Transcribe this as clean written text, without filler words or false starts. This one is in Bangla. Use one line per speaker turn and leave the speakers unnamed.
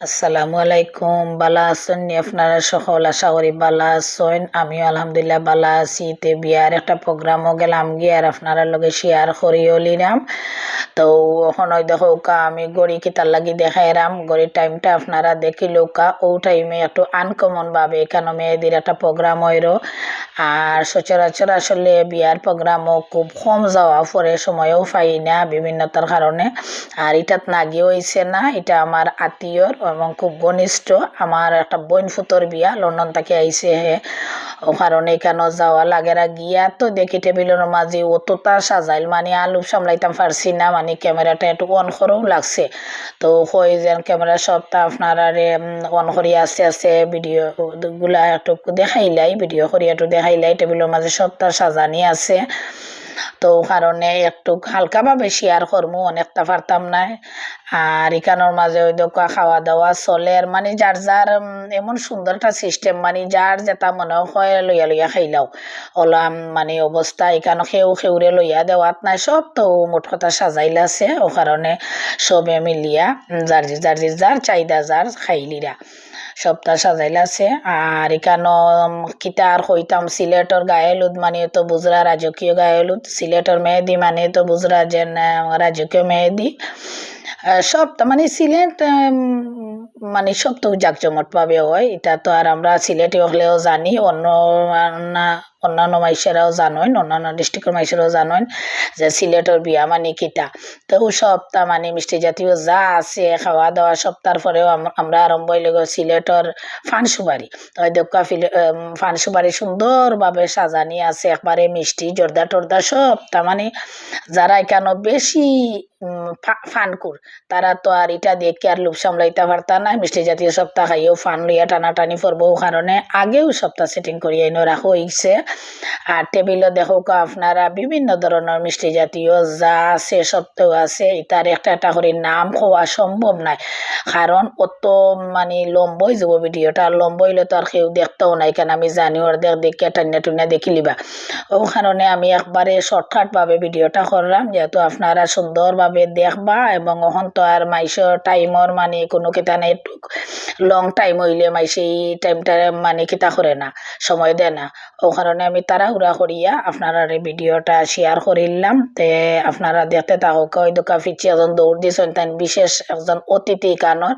আসসালামু আলাইকুম। বালা আছেন নি আপনারা সকল? আশা করি বালা আছেন। আমিও আলহামদুলিল্লাহ বালা আছি। তে বিয়ার একটা প্রোগ্রামও গেলাম গিয়ে আর আপনারা লগে শেয়ার করিও লিলাম। তো এখন ওই দেখো আমি গড়ি কিতার লাগি দেখাইরাম, গড়ির টাইমটা আপনারা দেখিল ও টাইমে একটু আনকমন ভাবে এখানে মেয়েদের একটা প্রোগ্রাম হইল। আর সচরাচর আসলে বিয়ার প্রোগ্রামও খুব কম যাওয়া পরে সময়ও পাই না বিভিন্নতার কারণে। আর এটাত না গিয়ে হয়েছে না, এটা আমার আত্মীয়র এবং খুব ঘনিষ্ঠ আমার একটা বোন ফুতোর বিয়া, লন্ডন থেকে আইছে হে। ও কারণে এখানে যাওয়া লাগেরা গিয়া তো দেখি টেবিলের মাঝে অতটা সাজাইল, মানে আলু সামলাইতাম পারছি না, মানে ক্যামেরাটা একটু অন করেও লাগছে। তো হয়ে যেন ক্যামেরা সবটা আপনারা অন করি আস্তে আস্তে ভিডিও গুলা একটু দেখাইলাই, ভিডিও করি একটু দেখাইলাই টেবিলের মাঝে সবটা সাজানি আছে। তো কারণে একটু হালকাভাবে শেয়ার করবো, অনেকটা পারতাম না। আর এখানোর মাঝে ওই দোকা খাওয়া দাওয়া চলে, আর মানে যার যার এমন সুন্দর একটা সিস্টেম, মানে যার যেটা মনে হয় লইয়া লইয়া খাইলাও ওলাম, মানে অবস্থা এখানে খেউরে লইয়া দেওয়াত নাই, সব তো মোট কথা সাজাইলা আছে। ও কারণে সবে মিলিয়া যার চাহিদা যার খাইলিরা সপ্তাহ সাজাইলা আছে। আর এখানো কিতা আর হইতাম, সিলেটর গায়েলুদ মানে তো বুজরা রাজকীয় গায়েলুদ, সিলেটর মেহেদি মানে তো বুজরা যেন রাজকীয় মেহেদি। সব মানে সিলেট মানে সব তো জাকজমট পাবে হয়, এটা তো আর আমরা সিলেটি হলেও জানি, অন্যান্য মাইসেরাও জানেন, অন্যান্য ডিস্ট্রিক্টের মাইসেরাও জানেন যে সিলেটের বিয়া মানে কিতা। তো সপ্তাহ মানে মিষ্টি জাতীয় যা আছে খাওয়া দাওয়া সপ্তাহ পরেও আমরা আরম্ভ হইলে সিলেটের ফানসুবারি। তো দেখা ফানসুবারি সুন্দরভাবে সাজানি আছে, একবারে মিষ্টি জর্দা টর্দা সব। তার মানে যারা এখানে বেশি ফানকুর তারা তো আর এটা দেখে আর লোভ সামলাইতে পারতা না, মিষ্টি জাতীয় সপ্তাহ খাইও ফান লইয়া টানাটানি করবো, কারণে আগেও সপ্তাহ সেটিং করিয়া এনে রাখা হয়েছে। আর টেবিলও দেখো আপনারা বিভিন্ন ধরনের মিষ্টি জাতীয় যা আছে সত্ত্বেও আছে, এটার একটা একটা করে নাম হওয়া সম্ভব নয়, কারণ অত মানে লম্বই যাব ভিডিওটা, আর লম্বইলে তো আর কেউ দেখতেও নাই, কেন আমি জানি ওর দেখে টান্না টুন্না দেখি লিবা। ও কারণে আমি একবারে শর্টকাট ভাবে ভিডিওটা করলাম, যেহেতু আপনারা সুন্দরভাবে দেখবা। এবং ওখান তো আর মাইসের টাইমর মানে কোনো কিতা নেই, লং টাইম হইলে মাইসে এই টাইমটা মানে কিতা করে না, সময় দেয় না। ও কারণে আমি তাড়াহুড়া করিয়া আপনারা ভিডিওটা শেয়ার করিলাম। তে আপনারা দেখতে থাকুক। ওই দোকা ফিচি একজন দৌড় দিয়েছেন, তাই বিশেষ একজন অতিথি কানর